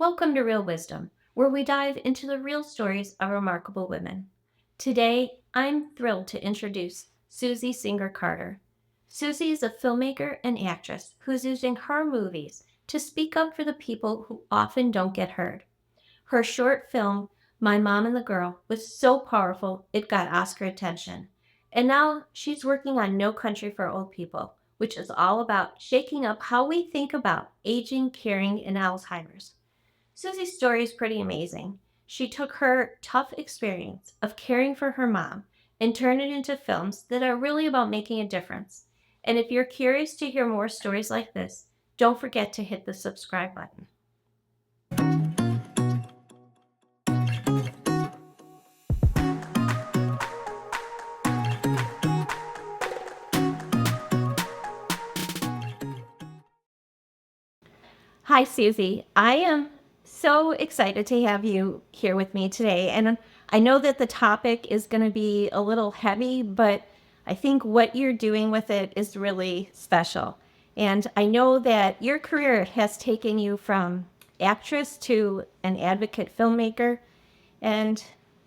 Welcome to Real Wisdom, where we dive into the real stories of remarkable women. Today, I'm thrilled to introduce Susie Singer Carter. Susie is a filmmaker and actress who's using her movies to speak up for the people who often don't get heard. Her short film, My Mom and the Girl, was so powerful it got Oscar attention. And now she's working on No Country for Old People, which is all about shaking up how we think about aging, caring, and Alzheimer's. Susie's story is pretty amazing. She took her tough experience of caring for her mom and turned it into films that are really about making a difference. And if you're curious to hear more stories like this, don't forget to hit the subscribe button. Hi, Susie. I am so excited to have you here with me today. And I know that the topic is going to be a little heavy, but I think what you're doing with it is really special. And I know that your career has taken you from actress to an advocate filmmaker. And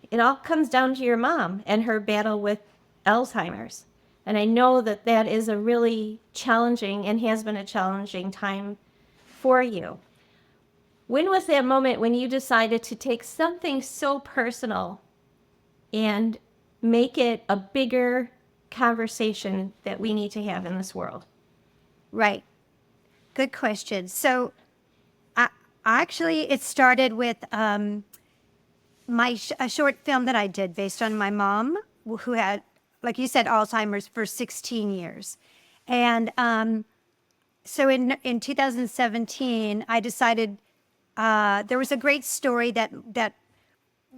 it all comes down to your mom and her battle with Alzheimer's. And I know that that is a really challenging and has been a challenging time for you. When was that moment when you decided to take something so personal and make it a bigger conversation that we need to have in this world? Right. Good question. So, I actually it started with a short film that I did based on my mom, who had, like you said, Alzheimer's for 16 years, and so in 2017, I decided there was a great story that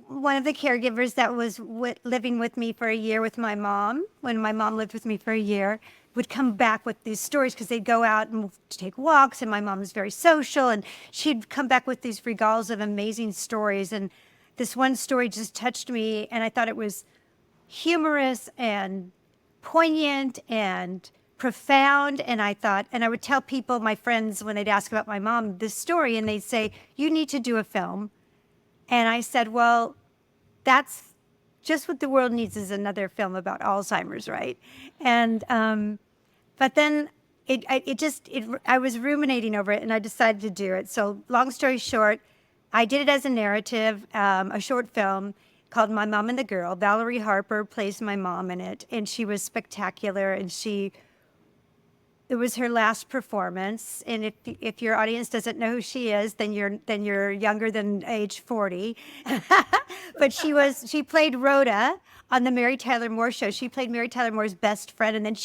one of the caregivers that was living with me for a year with my mom, when my mom lived with me for a year, would come back with these stories because they'd go out and to take walks, and my mom was very social, and she'd come back with these regals of amazing stories. And this one story just touched me, and I thought it was humorous and poignant and profound. And I thought, and I would tell people, my friends, when they'd ask about my mom, this story, and they'd say, "You need to do a film." And I said, well, that's just what the world needs, is another film about Alzheimer's, right? And but then I was ruminating over it, and I decided to do it. So long story short, I did it as a narrative, a short film called My Mom and the Girl. Valerie Harper plays my mom in it, and she was spectacular, and it was her last performance. And if your audience doesn't know who she is, then you're younger than age 40. But she played Rhoda on the Mary Tyler Moore Show. She played Mary Tyler Moore's best friend, and then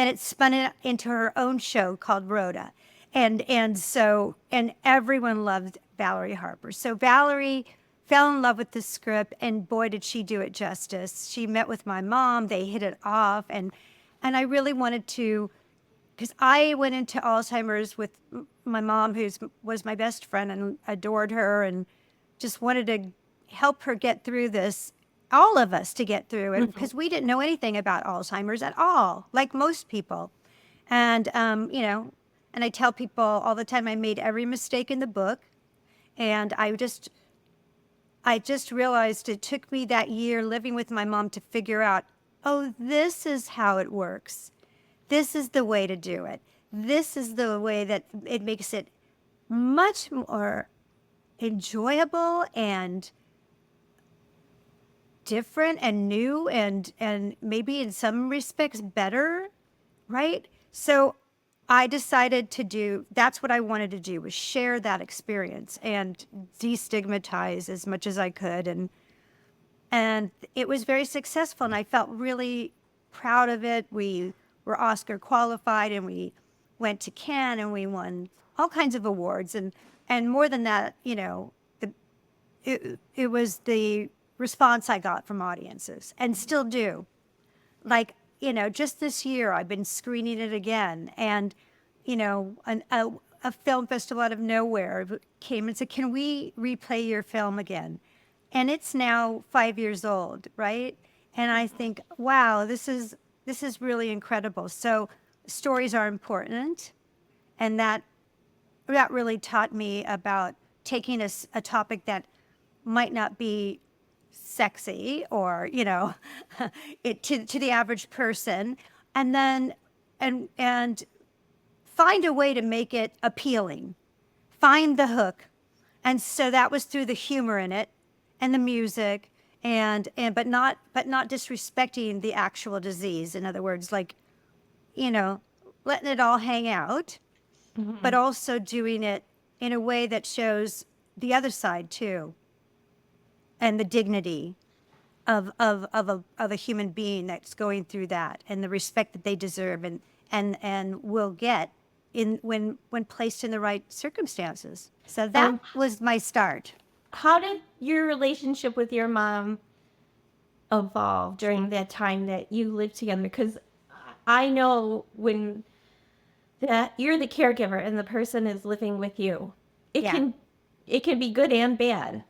it spun it into her own show called Rhoda. And everyone loved Valerie Harper. So Valerie fell in love with the script, and boy, did she do it justice. She met with my mom, they hit it off, and I really wanted to, because I went into Alzheimer's with my mom, who was my best friend, and adored her, and just wanted to help her get through this, all of us to get through it, because we didn't know anything about Alzheimer's at all, like most people. And, and I tell people all the time, I made every mistake in the book. And I just realized it took me that year living with my mom to figure out, oh, this is how it works. This is the way to do it. This is the way that it makes it much more enjoyable and different and new, and maybe in some respects better, right? So I decided that's what I wanted to do, was share that experience and destigmatize as much as I could. And it was very successful, and I felt really proud of it. We were Oscar qualified, and we went to Cannes, and we won all kinds of awards. And more than that, it was the response I got from audiences, and still do. Like, just this year, I've been screening it again, and, a film festival out of nowhere came and said, "Can we replay your film again?" And it's now 5 years old, right? And I think, wow, this is really incredible. So stories are important, and that really taught me about taking a topic that might not be sexy or, to the average person, and then and find a way to make it appealing, find the hook. And so that was through the humor in it and the music, and but not disrespecting the actual disease. In other words, like, letting it all hang out, but also doing it in a way that shows the other side too, and the dignity of a human being that's going through that, and the respect that they deserve and will get when placed in the right circumstances. So that Um, was my start. how did your relationship with your mom evolve during that time that you lived together? Because I know when that you're the caregiver and the person is living with you, it Yeah. can it can be good and bad.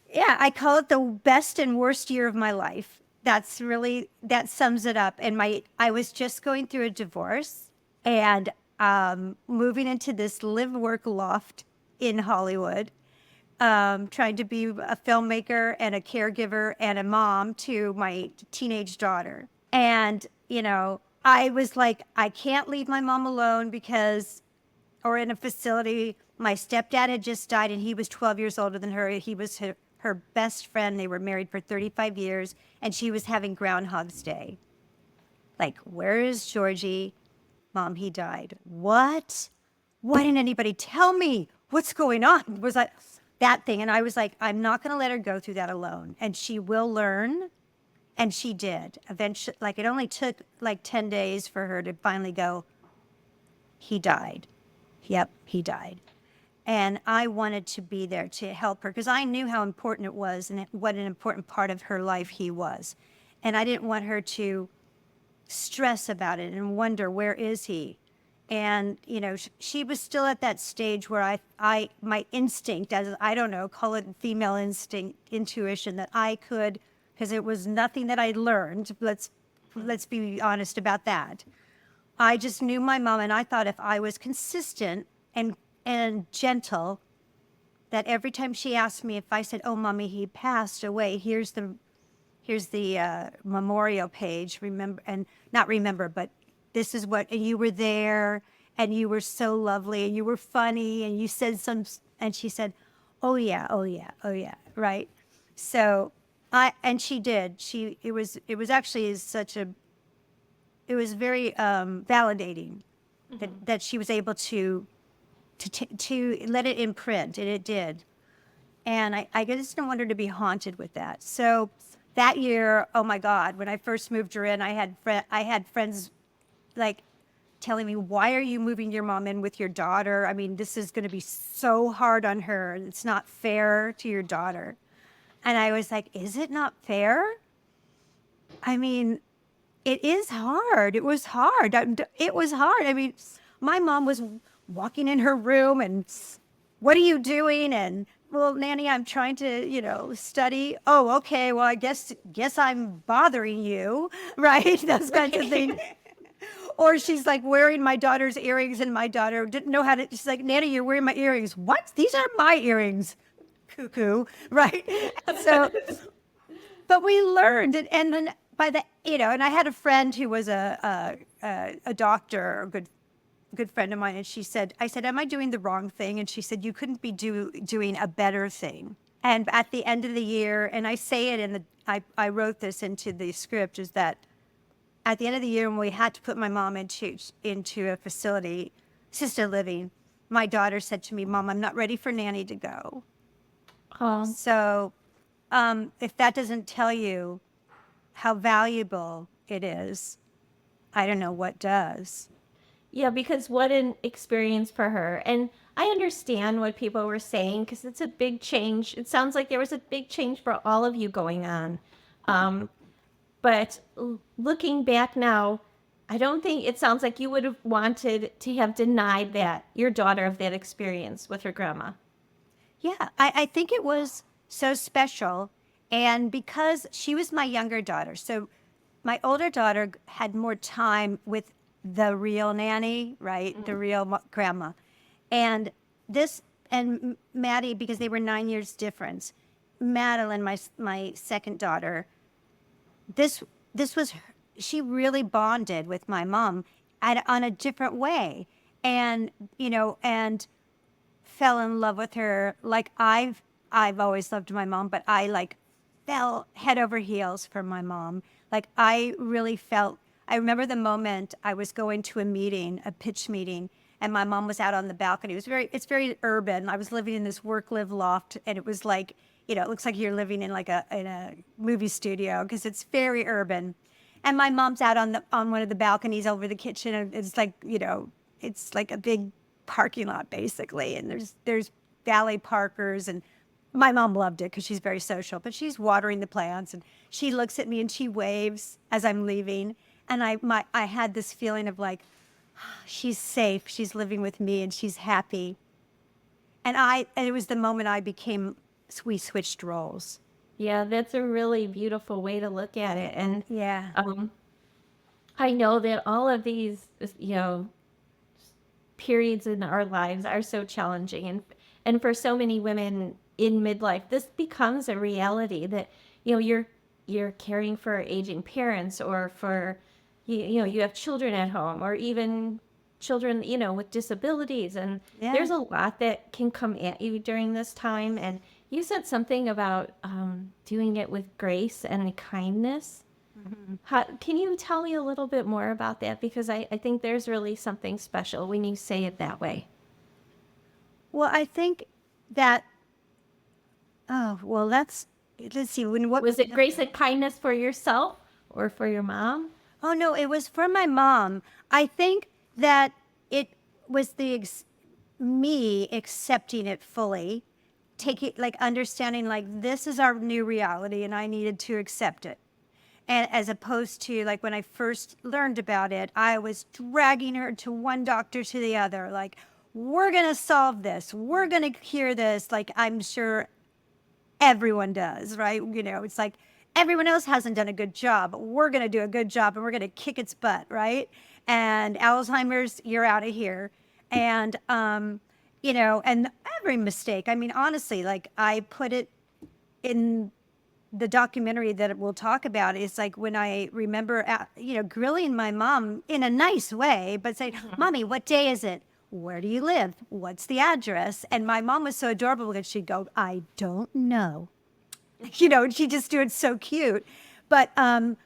Yeah, I call it the best and worst year of my life. That sums it up. And I was just going through a divorce and moving into this live work loft in Hollywood, trying to be a filmmaker and a caregiver and a mom to my teenage daughter. And, I was like, I can't leave my mom alone or in a facility. My stepdad had just died and he was 12 years older than her. He was her best friend. They were married for 35 years and she was having Groundhog's Day. Like, where is Georgie? Mom, he died. What? Why didn't anybody tell me? What's going on? Was that thing? And I was like, I'm not going to let her go through that alone. And she will learn. And she did. Eventually, like, it only took like 10 days for her to finally go, he died. Yep, he died. And I wanted to be there to help her because I knew how important it was and what an important part of her life he was. And I didn't want her to stress about it and wonder, where is he? And, she was still at that stage where my instinct, as I don't know, call it female instinct, intuition, that I could, because it was nothing that I learned. Let's be honest about that. I just knew my mom, and I thought if I was consistent and gentle, that every time she asked me, if I said, "Oh, mommy, he passed away. Here's the memorial page. Remember, and not remember, but this is what, and you were there, and you were so lovely, and you were funny, and you said some," and she said, "Oh yeah, oh yeah, oh yeah," right? So and she did. It was actually it was very validating that she was able to let it imprint, and it did. And I just didn't want her to be haunted with that. So that year, oh my God, when I first moved her in, I had friends like telling me, "Why are you moving your mom in with your daughter? I mean, this is going to be so hard on her. It's not fair to your daughter." And I was like, "Is it not fair? I mean, it is hard. It was hard. It was hard. I mean, my mom was walking in her room and, what are you doing? And, well, Nanny, I'm trying to, study. Oh, okay. Well, I guess I'm bothering you, right? Those kinds of things. Or she's like wearing my daughter's earrings, and my daughter didn't know how to. She's like, "Nanny, you're wearing my earrings." "What? These are my earrings." Cuckoo, right? So, but we learned, and then by the, and I had a friend who was a doctor, a good friend of mine, and I said, "Am I doing the wrong thing?" And she said, "You couldn't be doing a better thing." And at the end of the year, and I say it I wrote this into the script, is that at the end of the year when we had to put my mom into a facility, assisted living, my daughter said to me, "Mom, I'm not ready for Nanny to go." So if that doesn't tell you how valuable it is, I don't know what does. Yeah, because what an experience for her. And I understand what people were saying because it's a big change. It sounds like there was a big change for all of you going on. But looking back now, I don't think it sounds like you would have wanted to have denied that your daughter of that experience with her grandma. Yeah, I think it was so special. And because she was my younger daughter, so my older daughter had more time with the real nanny, right? The real grandma. And this Maddie, because they were 9 years difference. Madeline, my second daughter, this this was she really bonded with my mom on a different way, and and fell in love with her like I've always loved my mom, but I like fell head over heels for my mom. Like I really felt. I remember the moment I was going to a meeting, a pitch meeting, and my mom was out on the balcony. It's very urban. I was living in this work live loft, and it was like, it looks like you're living in like a movie studio because it's very urban. And my mom's out on one of the balconies over the kitchen, and it's like, it's like a big parking lot basically, and there's valet parkers, and my mom loved it because she's very social, but she's watering the plants, and she looks at me and she waves as I'm leaving, and I had this feeling of like, she's safe, she's living with me, and she's happy. And it was the moment we switched roles. Yeah, that's a really beautiful way to look at it. And Yeah. um, I know that all of these, periods in our lives are so challenging, and for so many women in midlife, this becomes a reality that you're caring for aging parents, or for you have children at home, or even children with disabilities, and Yeah. there's a lot that can come at you during this time. And you said something about doing it with grace and kindness. Can you tell me a little bit more about that? Because I think there's really something special when you say it that way. Well, I think that, oh, well, let's see, Was it grace and kindness for yourself or for your mom? oh no, it was for my mom. I think that it was me accepting it fully, taking, like, understanding, like, this is our new reality and I needed to accept it. And as opposed to, like, when I first learned about it, I was dragging her to one doctor to the other, like, we're going to solve this. We're going to cure this. Like, I'm sure everyone does, right? It's like everyone else hasn't done a good job, but we're going to do a good job and we're going to kick its butt, right? And Alzheimer's, you're out of here. And, and every mistake, I mean, honestly, like I put it in the documentary that we'll talk about, is like when I remember, grilling my mom in a nice way, but saying, Mommy, what day is it? Where do you live? What's the address? And my mom was so adorable because she'd go, I don't know. And she'd just do it so cute. But, and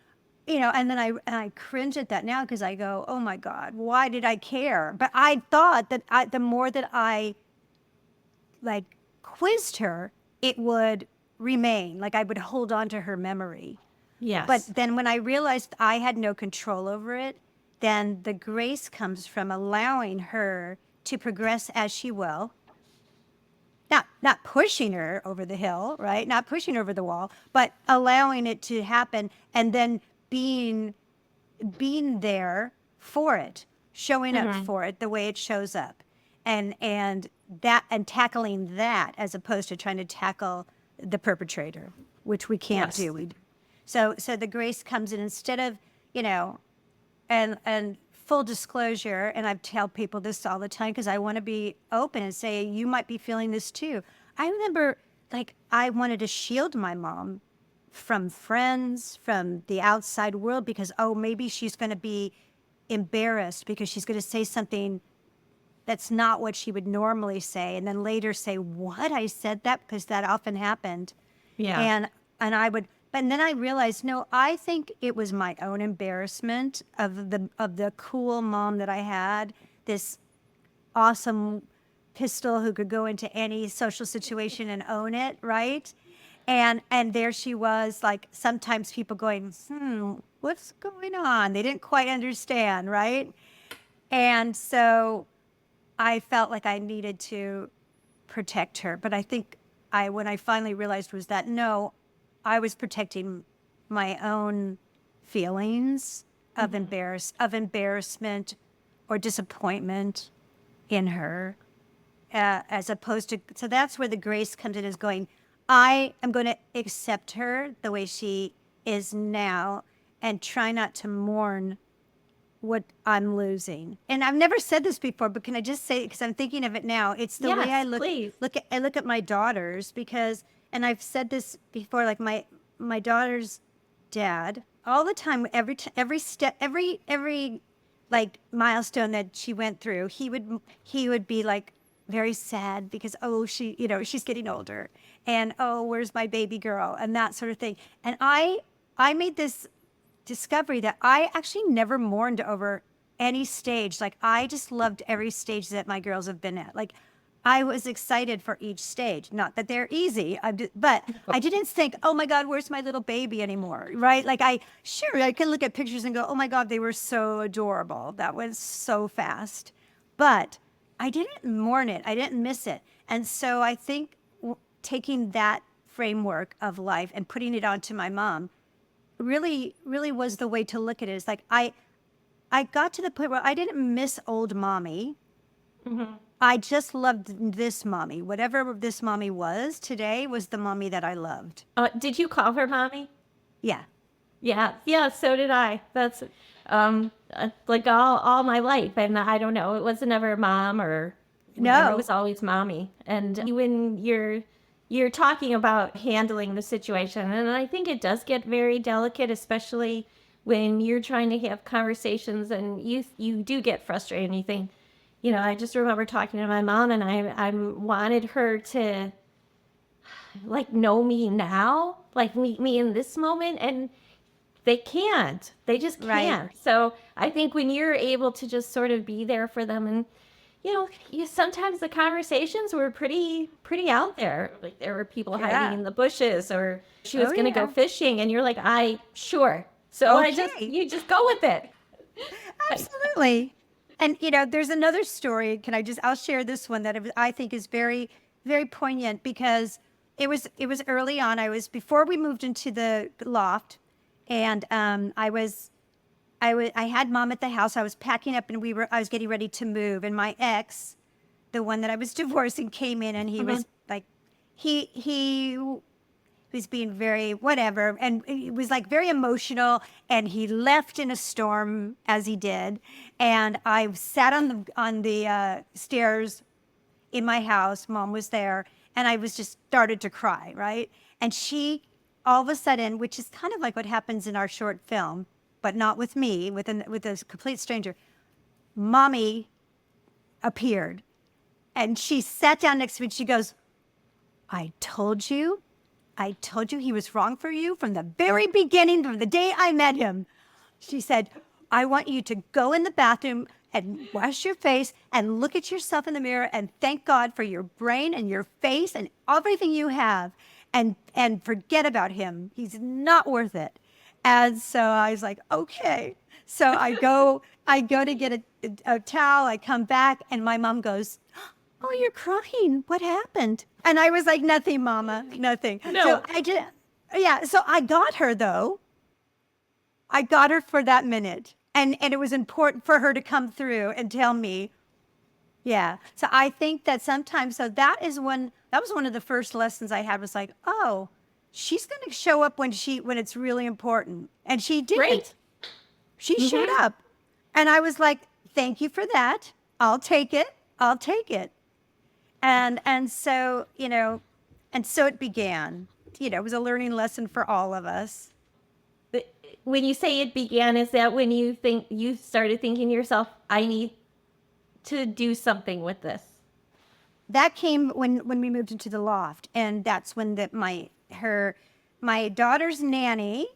then I cringe at that now because I go, oh my God, why did I care? But I thought that the more that I like quizzed her, it would remain. Like I would hold on to her memory. But Yes. then when I realized I had no control over it, then the grace comes from allowing her to progress as she will. Not pushing her over the hill, right? Not pushing her over the wall, but allowing it to happen, and then being there for it, showing up Hmm. for it the way it shows up. And tackling that as opposed to trying to tackle the perpetrator, which we can't Yes. do. So the grace comes in instead of, and full disclosure, and I tell people this all the time because I want to be open and say, you might be feeling this too. I remember, like, I wanted to shield my mom from friends, from the outside world, because, oh, maybe she's going to be embarrassed because she's going to say something that's not what she would normally say, and then later say, what, I said that? Because that often happened. Yeah. And I would, but then I realized, no, I think it was my own embarrassment of the cool mom that I had, this awesome pistol who could go into any social situation and own it, right? And there she was, like, sometimes people going, what's going on? They didn't quite understand, right? And so I felt like I needed to protect her. But I think when I finally realized was that, no, I was protecting my own feelings of Hmm. embarrassment or disappointment in her, as opposed to, so that's where the grace comes in, is going, I am going to accept her the way she is now and try not to mourn what I'm losing. And I've never said this before, but can I just say, because I'm thinking of it now, it's the way I Yes, please. look at my daughters because, and I've said this before, like my daughter's dad, all the time, every step, every like milestone that she went through, he would be like very sad because, oh, she's getting older, and oh, where's my baby girl, and that sort of thing. And I made this discovery that I actually never mourned over any stage. Like I just loved every stage that my girls have been at. Like I was excited for each stage. Not that they're easy, but I didn't think, oh my God, where's my little baby anymore, right? Like I can look at pictures and go, oh my God, they were so adorable. That was so fast. But I didn't mourn it. I didn't miss it. And so I think taking that framework of life and putting it onto my mom really was the way to look at it. It's like I got to the point where I didn't miss old mommy. Hmm. I just loved this mommy. Whatever this mommy was today was the mommy that I loved. Did you call her mommy? Yeah. Yeah, yeah, so did I. That's like all my life, and I don't know, it wasn't ever mom or whatever. It No. was always mommy. And when you're talking about handling the situation, and I think it does get very delicate, especially when you're trying to have conversations, and you do get frustrated, and you think, I just remember talking to my mom, and I wanted her to like know me now, like meet me in this moment, and they can't. They just Right. can't. So I think when you're able to just sort of be there for them, and sometimes the conversations were pretty out there. Like there were people hiding Yeah. in the bushes, or she was Oh going to go yeah. fishing, and you're like, I sure. So Okay. you just go with it. Like, Absolutely. And there's another story. I'll share this one that I think is very, very poignant because it was early on. I was before we moved into the loft, and I had mom at the house. I was packing up, and I was getting ready to move, and my ex, the one that I was divorcing, came in, and he mhm. was like, he was being very whatever, and it was like very emotional, and he left in a storm as he did, and I sat on the stairs in my house. Mom was there, and I was just started to cry, right? And she, all of a sudden, which is kind of like what happens in our short film, but not with me, with a complete stranger. Mommy appeared, and she sat down next to me. And she goes, "I told you, I told you he was wrong for you from the very beginning, from the day I met him." She said, "I want you to go in the bathroom and wash your face and look at yourself in the mirror and thank God for your brain and your face and everything you have, and forget about him. He's not worth it." And so I was like, okay. So I go to get a towel. I come back, and my mom goes, "Oh, you're crying. What happened?" And I was like, "Nothing, Mama, nothing." So No. I did, yeah. So I got her though. I got her for that minute. And it was important for her to come through and tell me, yeah. So I think that sometimes, so that was one of the first lessons I had was like, oh, she's going to show up when it's really important. And she did. Great. She showed Hmm. up. And I was like, thank you for that. I'll take it. I'll take it. And so it began. It was a learning lesson for all of us. But when you say it began, is that when you started thinking to yourself, I need to do something with this? That came when we moved into the loft, and that's when my daughter's nanny,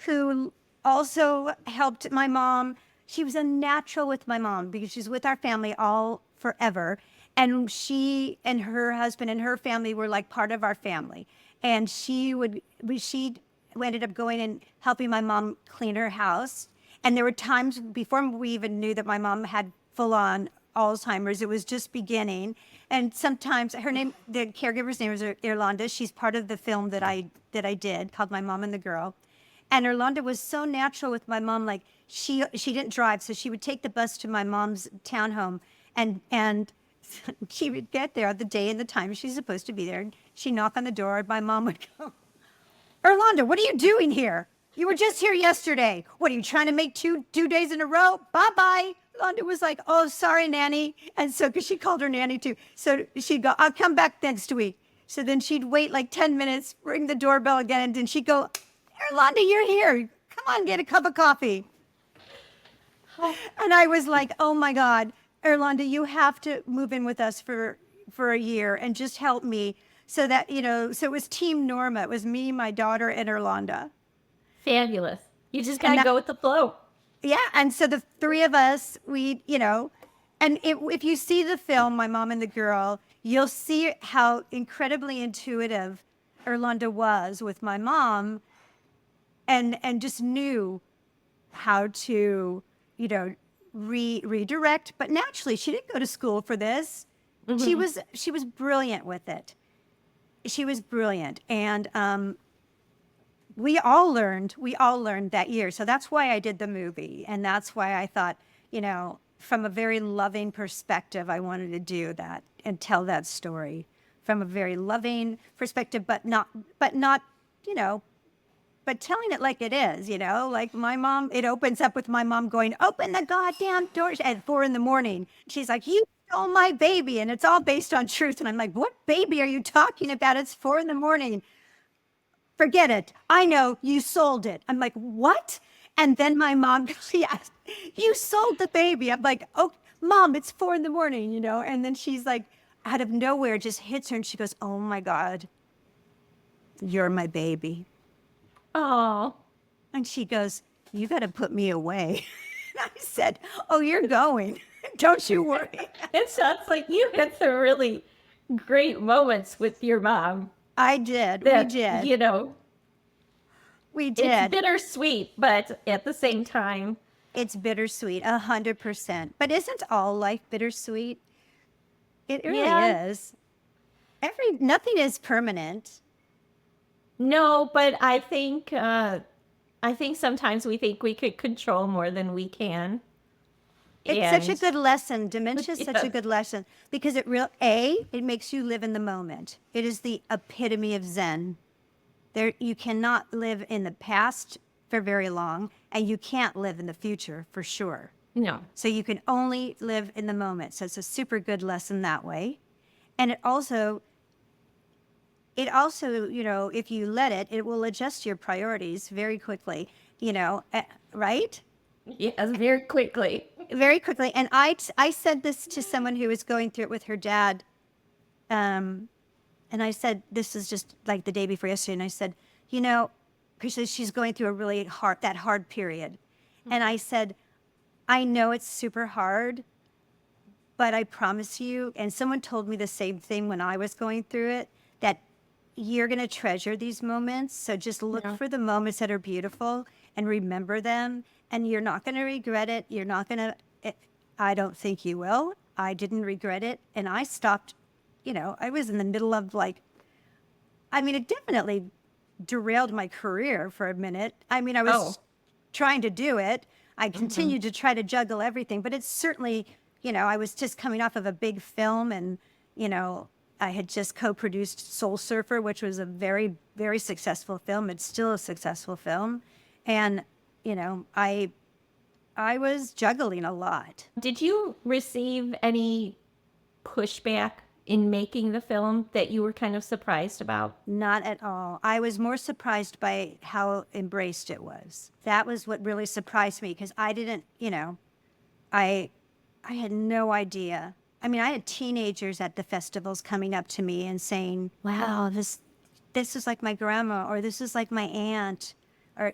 who also helped my mom. She was a natural with my mom because she's with our family all forever, and she and her husband and her family were like part of our family. And she ended up going and helping my mom clean her house. And there were times before we even knew that my mom had full on Alzheimer's. It was just beginning. And sometimes the caregiver's name is Irlanda. She's part of the film that I did called My Mom and the Girl. And Irlanda was so natural with my mom. Like she didn't drive, so she would take the bus to my mom's townhome, and she would get there the day and the time she's supposed to be there. And she'd knock on the door, and my mom would go, "Irlanda, what are you doing here?" You were just here yesterday. What are you trying to make two days in a row? Bye-bye. Londa was like, oh, sorry, nanny. And so, because she called her nanny too. So she'd go, I'll come back next week. So then she'd wait like 10 minutes, ring the doorbell again, and then she'd go, Londa, you're here. Come on, get a cup of coffee. And I was like, oh my God, Erlonda, you have to move in with us for a year and just help me. So that, so it was Team Norma. It was me, my daughter, and Erlonda. Fabulous. You just And gotta that, go with the flow. yeah. And so the three of us, and if you see the film, My Mom and the Girl, you'll see how incredibly intuitive Erlonda was with my mom and just knew how to, redirect. But naturally, she didn't go to school for this. Mm-hmm. She was brilliant with it. She was brilliant, and we all learned that year. So that's why I did the movie, and that's why I thought, from a very loving perspective, I wanted to do that and tell that story from a very loving perspective, but not, you know, but telling it like it is, like my mom, it opens up with my mom going, open the goddamn door at 4 a.m. She's like, you stole my baby. And it's all based on truth. And I'm like, what baby are you talking about? It's 4 a.m. Forget it. I know you sold it. I'm like, what? And then my mom goes, yes, you sold the baby. I'm like, oh, mom, it's 4 a.m. And then she's like, out of nowhere, just hits her. And she goes, oh my God, you're my baby. Oh. And she goes, you got to put me away. And I said, oh, you're going. Don't you worry. It sounds like you had some really great moments with your mom. I did. We That, did. We it's did. bittersweet, but at the same time, It's bittersweet, 100%. But isn't all life bittersweet? It really yeah. is. Nothing is permanent. No, but I think sometimes we think we could control more than we can. It's such a And good lesson. Dementia is such a yeah, good lesson because it makes you live in the moment. It is the epitome of Zen. You cannot live in the past for very long, and you can't live in the future for sure. no. So you can only live in the moment. So it's a super good lesson that way. And it also, if you let it, it will adjust your priorities very quickly, right? Yes, very quickly. Very quickly. And I said this to someone who was going through it with her dad. And I said, this is just like the day before yesterday. And I said, because she's going through a really hard period. And I said, I know it's super hard, but I promise you, and someone told me the same thing when I was going through it, that you're going to treasure these moments. So just look Yeah. for the moments that are beautiful and remember them. And you're not going to regret it. You're not going to, I don't think you will. I didn't regret it. And I stopped, I was in the middle of it definitely derailed my career for a minute. I Oh. was trying to do it. I Hmm. continued to try to juggle everything, but it's certainly, I was just coming off of a big film and, I had just co-produced Soul Surfer, which was a very, very successful film. It's still a successful film. And, I was juggling a lot. Did you receive any pushback in making the film that you were kind of surprised about? Not at all. I was more surprised by how embraced it was. That was what really surprised me because I didn't, I I had no idea. I had teenagers at the festivals coming up to me and saying, "Wow, this is like my grandma or this is like my aunt or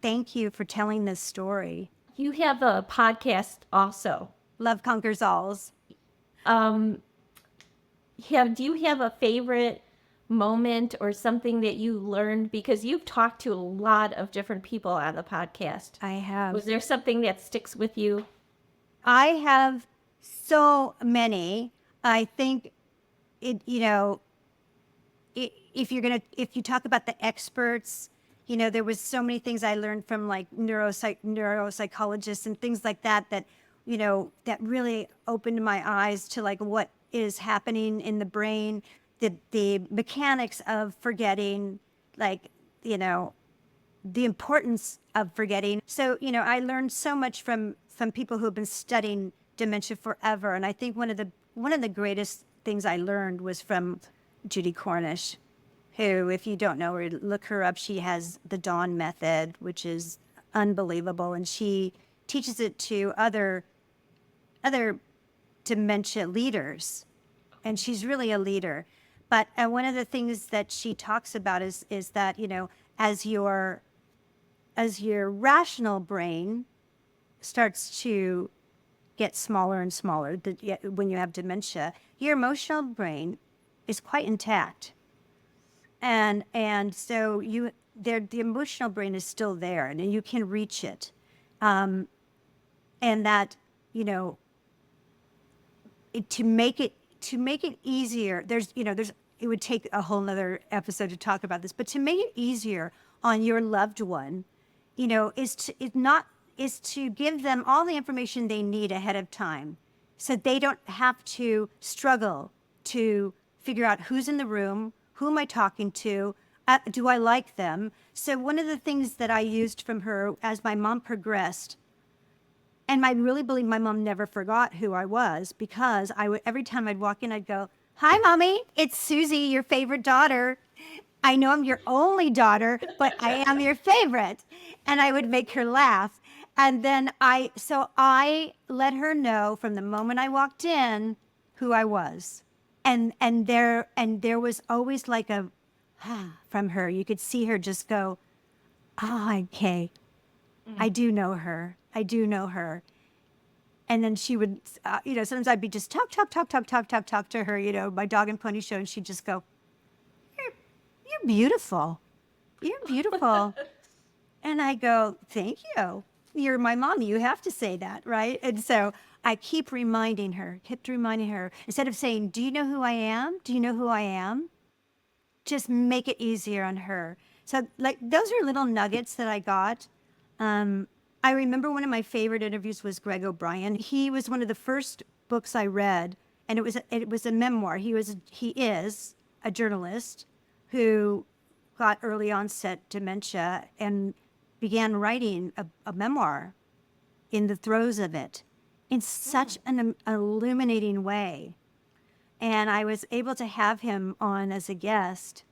thank you for telling this story." You have a podcast also. Love conquers alls. Um, do you have a favorite moment or something that you learned? Because you've talked to a lot of different people on the podcast. I have. Was there something that sticks with you? I have so many. I think it, if you talk about the experts, there was so many things I learned from like neuropsychologists and things like that, that really opened my eyes to like what is happening in the brain, the mechanics of forgetting, like, the importance of forgetting. So, I learned so much from people who have been studying dementia forever. And I think one of the greatest things I learned was from Judy Cornish, who, if you don't know her, look her up. She has the Dawn method, which is unbelievable. And she teaches it to other dementia leaders. And she's really a leader. But one of the things that she talks about is that, as your rational brain starts to get smaller and smaller when you have dementia, your emotional brain is quite intact. And so the emotional brain is still there, and you can reach it. And that, to make it easier, it would take a whole nother episode to talk about this, but to make it easier on your loved one, is to give them all the information they need ahead of time, so they don't have to struggle to figure out who's in the room, who am I talking to, do I like them? So one of the things that I used from her as my mom progressed, and I really believe my mom never forgot who I was, because every time I'd walk in, I'd go, "Hi, Mommy, it's Susie, your favorite daughter. I know I'm your only daughter, but I am your favorite." And I would make her laugh. And then I let her know from the moment I walked in who I was. And there was always like a from her. You could see her just go, "Oh, okay. I do know her. I do know her." And then she would, sometimes I'd be just talk to her, my dog and pony show, and she'd just go, You're beautiful. You're beautiful." And I go, "Thank you. You're my mom. You have to say that, right?" And so I kept reminding her, instead of saying, "Do you know who I am? Do you know who I am?" Just make it easier on her. So those are little nuggets that I got. I remember one of my favorite interviews was Greg O'Brien. He was one of the first books I read, and it was a memoir. He is a journalist who got early onset dementia and began writing a memoir in the throes of it in such an illuminating way. And I was able to have him on as a guest,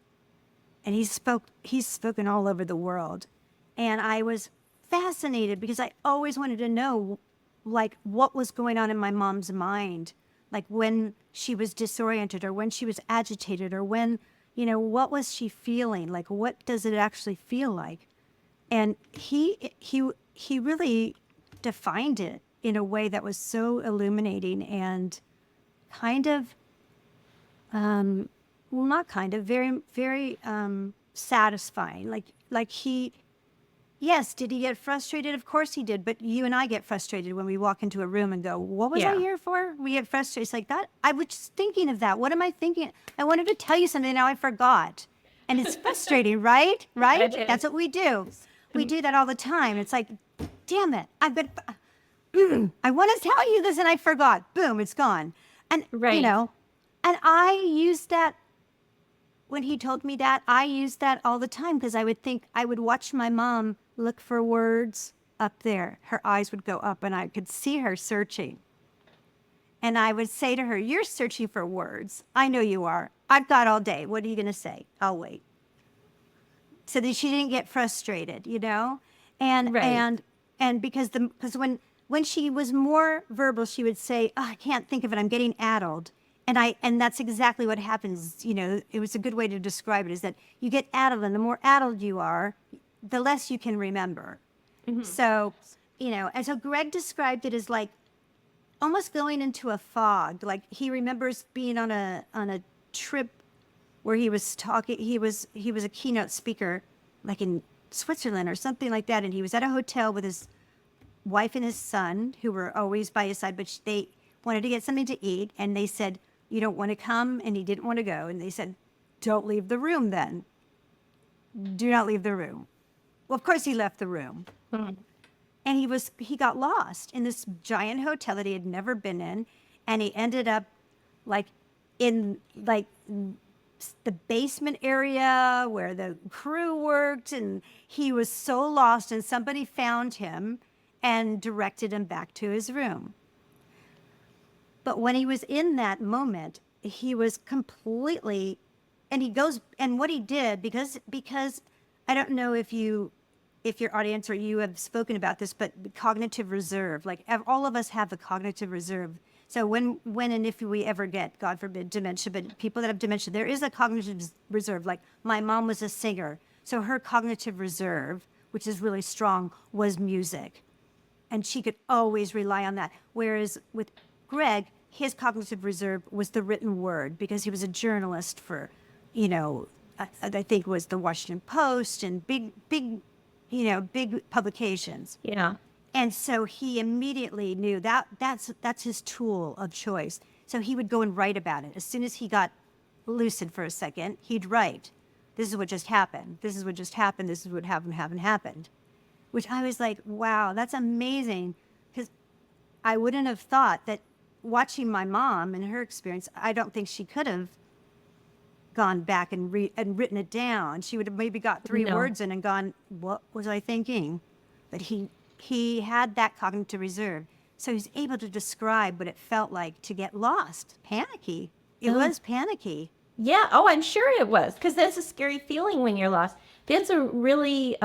and he's spoken all over the world. And I was fascinated because I always wanted to know, what was going on in my mom's mind, like when she was disoriented or when she was agitated or when, what was she feeling? Like, what does it actually feel like? And he really defined it in a way that was so illuminating and kind of, very, very satisfying. Yes, did he get frustrated? Of course he did. But you and I get frustrated when we walk into a room and go, "What was I here for?" We get frustrated. It's like that. I was just thinking of that. What am I thinking? I wanted to tell you something. Now I forgot. And it's frustrating, right? Right? That's what we do. We do that all the time. It's like, damn it. I want to tell you this and I forgot. Boom, it's gone. And, and I used that when he told me that. I used that all the time because I would watch my mom look for words up there. Her eyes would go up and I could see her searching. And I would say to her, "You're searching for words. I know you are. I've got all day. What are you going to say? I'll wait." So that she didn't get frustrated, and because when she was more verbal, she would say, "Oh, I can't think of it. I'm getting addled." And that's exactly what happens. It was a good way to describe it, is that you get addled, and the more addled you are, the less you can remember. Mm-hmm. So, and so Greg described it as like almost going into a fog. Like he remembers being on a trip where he was talking. He was a keynote speaker, like in Switzerland or something like that, and he was at a hotel with his wife and his son, who were always by his side, but they wanted to get something to eat, and they said, "You don't want to come?" And he didn't want to go, and they said, "Don't leave the room then. Do not leave the room." Well, of course he left the room. Mm-hmm. And he got lost in this giant hotel that he had never been in, and he ended up in the basement area where the crew worked, and he was so lost, and somebody found him and directed him back to his room. But when he was in that moment, he was completely, and he goes, and what he did, because I don't know if your audience or you have spoken about this, but cognitive reserve, like all of us have a cognitive reserve. So when and if we ever get, God forbid, dementia, but people that have dementia, there is a cognitive reserve. Like my mom was a singer, so her cognitive reserve, which is really strong, was music. And she could always rely on that. Whereas with Greg, his cognitive reserve was the written word, because he was a journalist for, I think it was the Washington Post and big publications. Yeah. And so he immediately knew that that's his tool of choice. So he would go and write about it. As soon as he got lucid for a second, he'd write, "This is what just happened. This is what just happened. This is what happened." Which I was like, wow, that's amazing. Because I wouldn't have thought that, watching my mom and her experience, I don't think she could have gone back and written it down. She would have maybe got three No. words in and gone, what was I thinking? But he had that cognitive reserve. So he's able to describe what it felt like to get lost. Panicky. It was panicky. Yeah. Oh, I'm sure it was, because that's a scary feeling when you're lost. That's a really,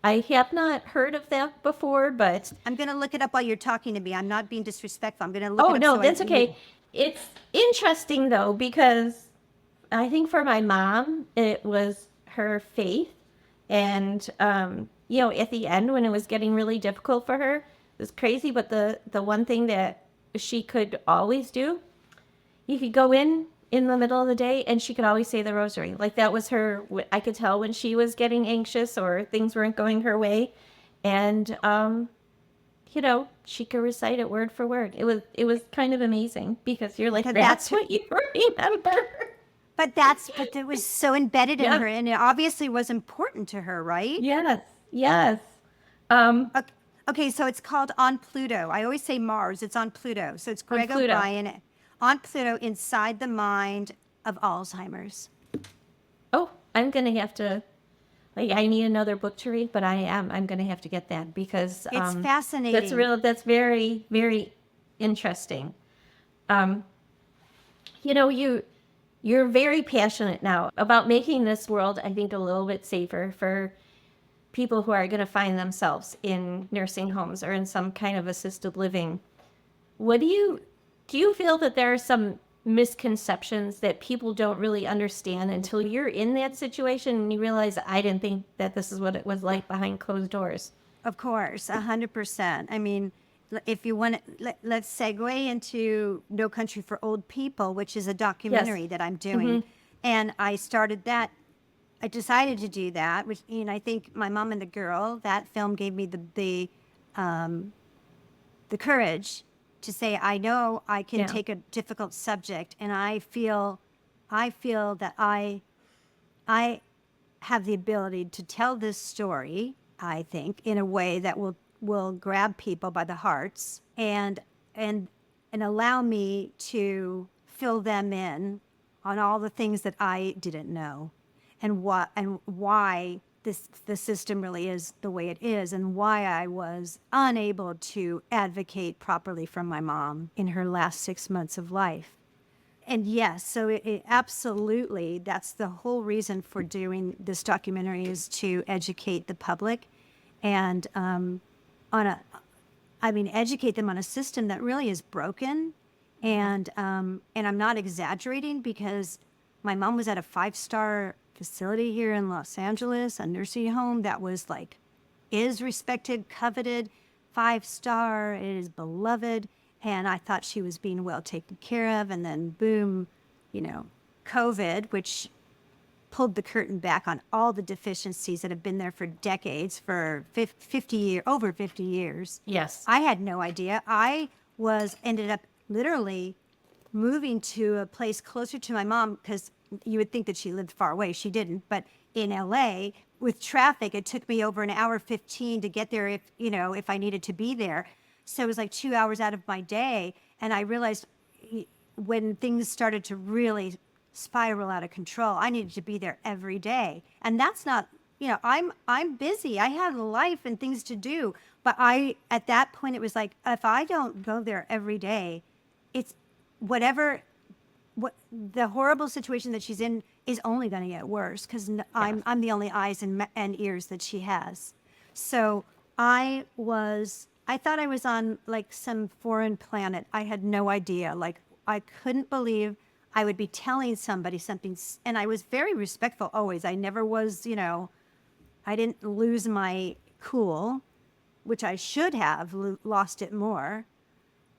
I have not heard of that before, but I'm going to look it up while you're talking to me. I'm not being disrespectful. I'm going to look it oh up. no, So that's okay. It's interesting though, because I think for my mom, it was her faith. And, at the end when it was getting really difficult for her, it was crazy. But the one thing that she could always do, you could go in the middle of the day and she could always say the rosary. Like that was her, I could tell when she was getting anxious or things weren't going her way. And, she could recite it word for word. It was kind of amazing, because you're like, But that's what you remember. But it was so embedded in Yeah. her, and it obviously was important to her, right? Yes. Yes. Um, Okay, so it's called On Pluto. I always say Mars. It's on Pluto. So it's on Greg Pluto. O'Brien on Pluto, Inside the Mind of Alzheimer's. Oh, I'm gonna have to. Like, I need another book to read, but I'm gonna have to get that, because It's fascinating. That's very, very interesting. Um, you're very passionate now about making this world, I think, a little bit safer for people who are going to find themselves in nursing homes or in some kind of assisted living. What do you feel that there are some misconceptions that people don't really understand until you're in that situation and you realize, I didn't think that this is what it was like behind closed doors? Of course, 100%. I mean, if you want to, let's segue into No Country for Old People, which is a documentary that I'm doing. And I started that. I decided to do that, which, I think My Mom and the Girl, that film gave me the courage to say, I know I can take a difficult subject, and I feel that I have the ability to tell this story, I think, in a way that will grab people by the hearts and allow me to fill them in on all the things that I didn't know, and why the system really is the way it is, and why I was unable to advocate properly for my mom in her last 6 months of life. And yes, so it absolutely, that's the whole reason for doing this documentary, is to educate the public and educate them on a system that really is broken. And I'm not exaggerating, because my mom was at a 5-star facility here in Los Angeles, a nursing home that was is respected, coveted, 5-star, it is beloved. And I thought she was being well taken care of. And then boom, COVID, which pulled the curtain back on all the deficiencies that have been there for decades, for over 50 years. Yes. I had no idea. I ended up literally moving to a place closer to my mom, because you would think that she lived far away. She didn't. But in LA, with traffic, it took me over an hour 15 to get there if I needed to be there. So it was like 2 hours out of my day. And I realized when things started to really spiral out of control. I needed to be there every day. And that's not, I'm busy. I have a life and things to do. But at that point, it was like, if I don't go there every day, it's whatever, what the horrible situation that she's in is only going to get worse because Yes. I'm the only eyes and ears that she has. So I thought I was on like some foreign planet. I had no idea. Like I couldn't believe I would be telling somebody something, and I was very respectful always. I never was, I didn't lose my cool, which I should have lost it more.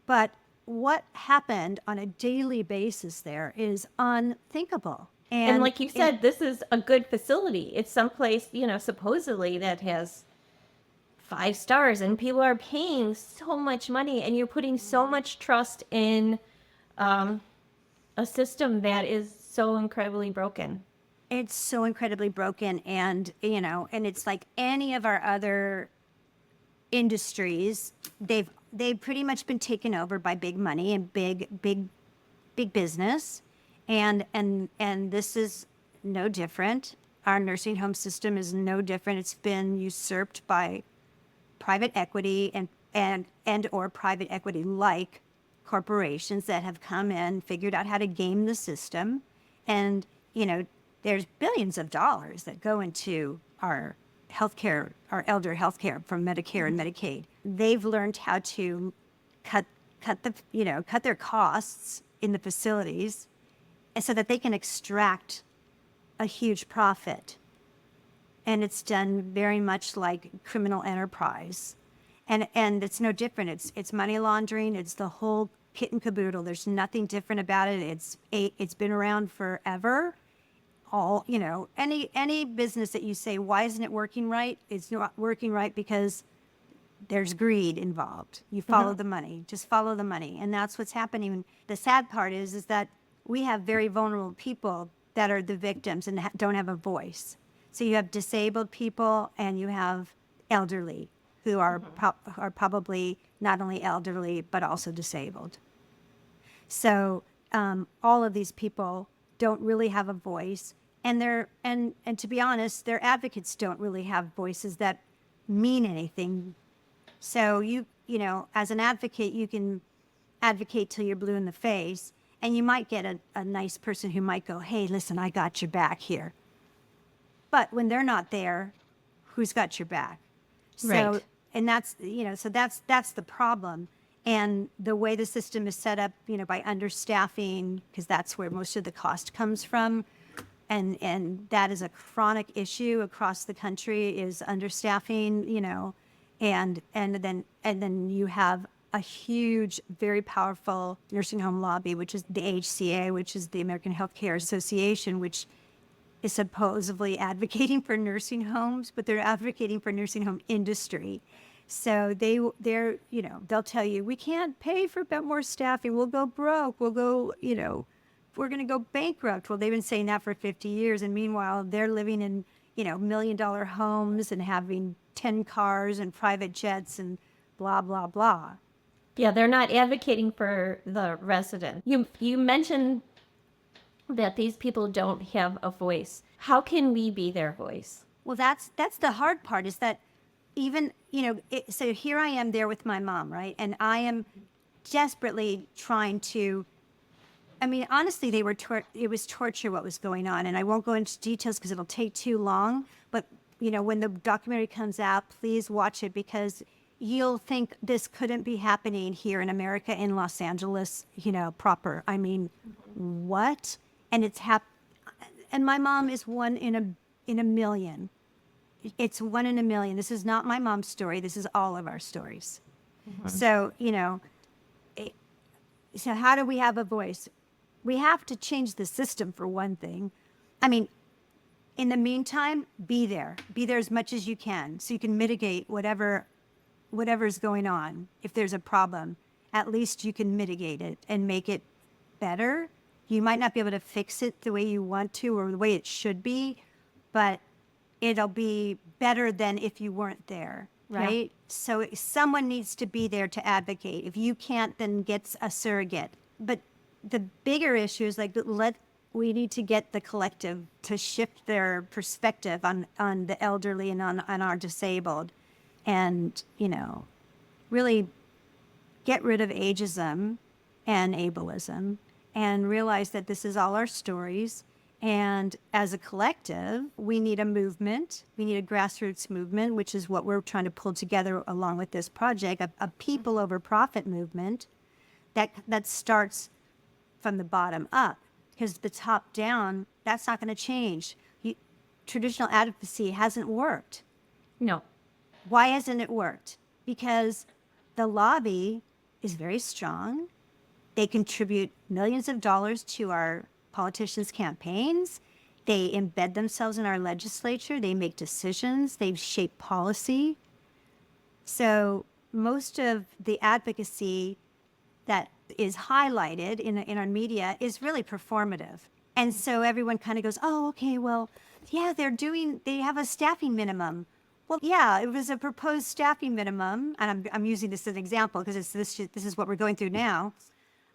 But what happened on a daily basis there is unthinkable. And And like you said, this is a good facility. It's someplace, supposedly that has 5 stars, and people are paying so much money, and you're putting so much trust in um, a system that is so incredibly broken. it's so incredibly broken. And, and it's like any of our other industries, they've pretty much been taken over by big money and big business. And this is no different. Our nursing home system is no different. It's been usurped by private equity and or private equity like corporations that have come in, figured out how to game the system. And, there's billions of dollars that go into our healthcare, our elder healthcare from Medicare and Medicaid. They've learned how to cut cut their costs in the facilities so that they can extract a huge profit. And it's done very much like criminal enterprise. And it's no different. It's money laundering. It's the whole kit and caboodle. There's nothing different about it. It's been around forever. Any business that you say, why isn't it working right? It's not working right because there's greed involved. You follow the money, just follow the money. And that's what's happening. The sad part is that we have very vulnerable people that are the victims and don't have a voice. So you have disabled people and you have elderly who are probably not only elderly, but also disabled. So all of these people don't really have a voice. And to be honest, their advocates don't really have voices that mean anything. So as an advocate, you can advocate till you're blue in the face, and you might get a nice person who might go, hey, listen, I got your back here. But when they're not there, who's got your back? So, Right. and that's, so that's the problem. And the way the system is set up, by understaffing, because that's where most of the cost comes from. And that is a chronic issue across the country is understaffing, and then you have a huge, very powerful nursing home lobby, which is the HCA, which is the American Healthcare Association, which is supposedly advocating for nursing homes, but they're advocating for nursing home industry. So they'll tell you, we can't pay for more staffing. We'll go broke. We'll go, we're going to go bankrupt. Well, they've been saying that for 50 years. And meanwhile, they're living in, $1 million homes and having 10 cars and private jets and blah, blah, blah. Yeah, they're not advocating for the resident. You mentioned that these people don't have a voice. How can we be their voice? Well, that's the hard part is that even, so here I am there with my mom, right? And I am desperately trying to, honestly, it was torture what was going on. And I won't go into details because it'll take too long. But, when the documentary comes out, please watch it because you'll think this couldn't be happening here in America, in Los Angeles, proper. What? And and my mom is one in a million. It's one in a million. This is not my mom's story. This is all of our stories. So, so how do we have a voice? We have to change the system for one thing. In the meantime, be there as much as you can so you can mitigate whatever's going on. If there's a problem, at least you can mitigate it and make it better. You might not be able to fix it the way you want to or the way it should be, but it'll be better than if you weren't there, right? Yeah. So someone needs to be there to advocate. If you can't, then get a surrogate. But the bigger issue is like we need to get the collective to shift their perspective on the elderly and on our disabled, and, really get rid of ageism and ableism and realize that this is all our stories. And as a collective, we need a movement. We need a grassroots movement, which is what we're trying to pull together along with this project, a people over profit movement that starts from the bottom up. Because the top down, that's not going to change. Traditional advocacy hasn't worked. No. Why hasn't it worked? Because the lobby is very strong. They contribute millions of dollars to our politicians' campaigns. They embed themselves in our legislature. They make decisions. They shape policy. So most of the advocacy that is highlighted in our media is really performative. And so everyone kind of goes, oh, okay, well, yeah, they have a staffing minimum. Well, yeah, it was a proposed staffing minimum, and I'm using this as an example because this is what we're going through now,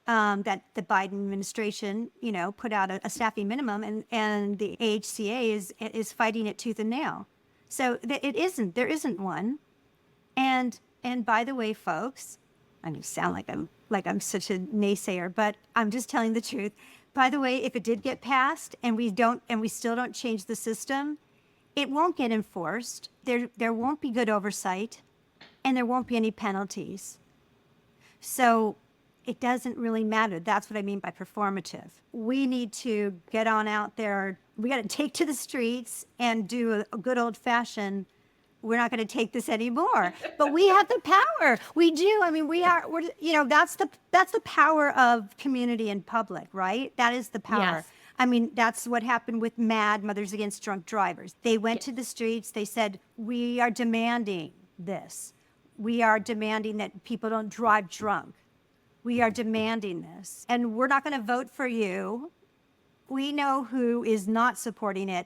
that the Biden administration, put out a staffing minimum, and the AHCA is fighting it tooth and nail. So there isn't one. And by the way, folks, I know sound like I'm such a naysayer, but I'm just telling the truth. By the way, if it did get passed and we still don't change the system, it won't get enforced. There won't be good oversight, and there won't be any penalties. So it doesn't really matter. That's what I mean by performative. We need to get on out there. We got to take to the streets and do a good old fashioned, we're not going to take this anymore. But we have the power. We do. I mean, that's the power of community and public, right? That is the power. Yes. I mean, that's what happened with MAD, Mothers Against Drunk Drivers. They went to the streets. They said, we are demanding this. We are demanding that people don't drive drunk. We are demanding this. And we're not going to vote for you. We know who is not supporting it.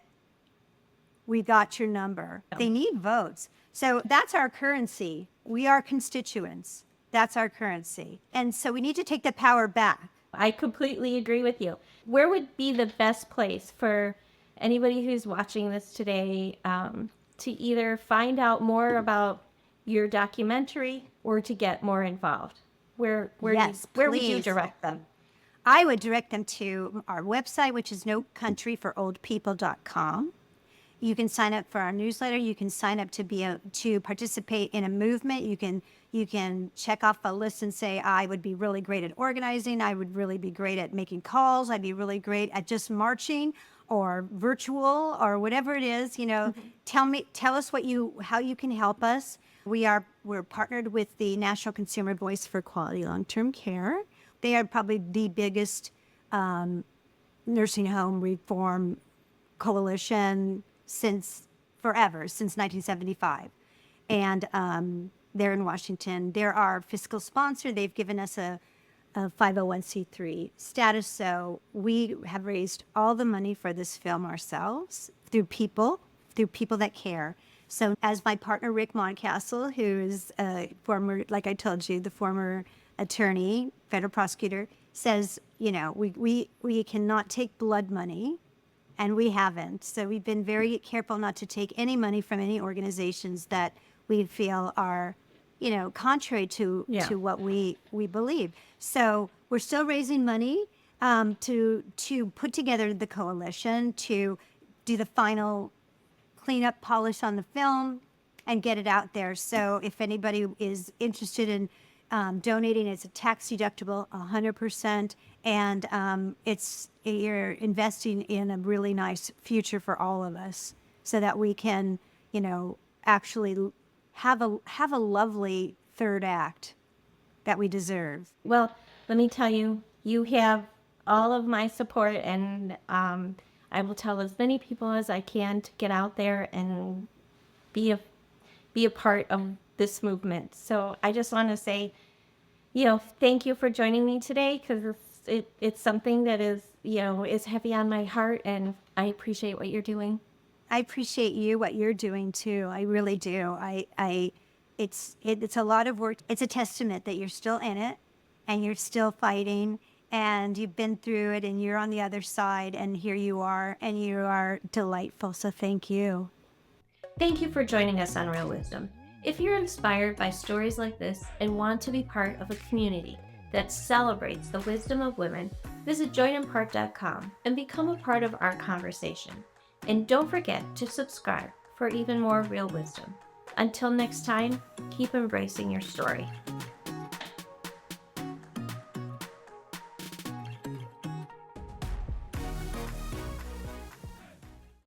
We got your number. They need votes. So that's our currency. We are constituents. That's our currency. And so we need to take the power back. I completely agree with you. Where would be the best place for anybody who's watching this today to either find out more about your documentary or to get more involved? Where would you direct them? I would direct them to our website, which is nocountryforoldpeople.com. You can sign up for our newsletter. You can sign up to participate in a movement. You can check off a list and say, I would be really great at organizing. I would really be great at making calls. I'd be really great at just marching or virtual or whatever it is. Tell us how you can help us. We're partnered with the National Consumer Voice for Quality Long-Term Care. They are probably the biggest nursing home reform coalition since 1975. And they're in Washington. They're our fiscal sponsor. They've given us a 501c3 status. So we have raised all the money for this film ourselves through people that care. So as my partner, Rick Moncastle, who is a former, like I told you, the former attorney, federal prosecutor, says, we cannot take blood money. And we haven't. So we've been very careful not to take any money from any organizations that we feel are, contrary to what we believe. So we're still raising money to put together the coalition, to do the final cleanup, polish on the film, and get it out there. So if anybody is interested in donating, it's a tax deductible, 100%, and you're investing in a really nice future for all of us, so that we can, actually have a lovely third act that we deserve. Well, let me tell you, you have all of my support, and I will tell as many people as I can to get out there and be a part of this movement. So I just want to say, thank you for joining me today, because it's something that is heavy on my heart, and I appreciate what you're doing. I appreciate what you're doing too. I really do. It's a lot of work. It's a testament that you're still in it and you're still fighting, and you've been through it and you're on the other side, and here you are, and you are delightful. So thank you. Thank you for joining us on Real Wisdom. If you're inspired by stories like this and want to be part of a community that celebrates the wisdom of women, visit joinimpart.com and become a part of our conversation. And don't forget to subscribe for even more real wisdom. Until next time, keep embracing your story.